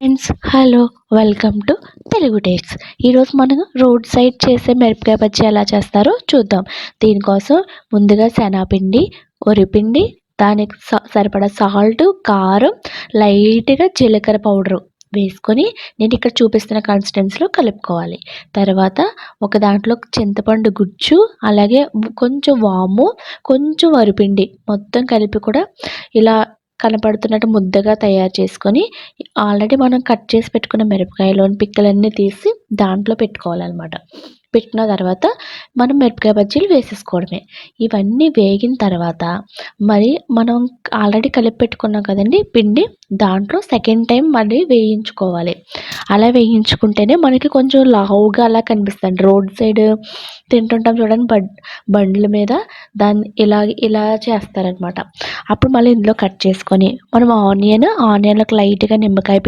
Friends hello welcome to Telugu takes. ఈరోజు మనం road side చేసే మిరపకాయ బజ్జీ ఎలా చేస్తారో చూద్దాం. దీనికోసం ముందుగా శనగపిండి, వరిపిండి, దానికి సరిపడా సాల్ట్, కారం, లైట్గా జీలకర్ర పౌడరు వేసుకొని నేను ఇక్కడ చూపిస్తున్న కన్సిస్టెన్సీలో కలుపుకోవాలి. తర్వాత ఒక దాంట్లో చింతపండు గుజ్జు, అలాగే కొంచెం వాము, కొంచెం వరిపిండి మొత్తం కలిపి కూడా ఇలా కనపడుతున్నట్టు ముద్దగా తయారు చేసుకొని ఆల్రెడీ మనం కట్ చేసి పెట్టుకున్న మిరపకాయలోని పిక్కలన్నీ తీసి దాంట్లో పెట్టుకోవాలన్నమాట. పెట్టిన తర్వాత మనం మిరపకాయ బజ్జీలు వేసేసుకోవడమే. ఇవన్నీ వేగిన తర్వాత మరి మనం ఆల్రెడీ కలిపి పెట్టుకున్నాం కదండీ పిండి, దాంట్లో సెకండ్ టైం మళ్ళీ వేయించుకోవాలి. అలా వేయించుకుంటేనే మనకి కొంచెం లావుగా అలా కనిపిస్తుంది. రోడ్ సైడ్ తింటుంటాం చూడండి, బండ్ల మీద దాన్ని ఇలా చేస్తారనమాట. అప్పుడు మళ్ళీ ఇందులో కట్ చేసుకొని మనం ఆనియన్‌లోకి లైట్‌గా నిమ్మకాయ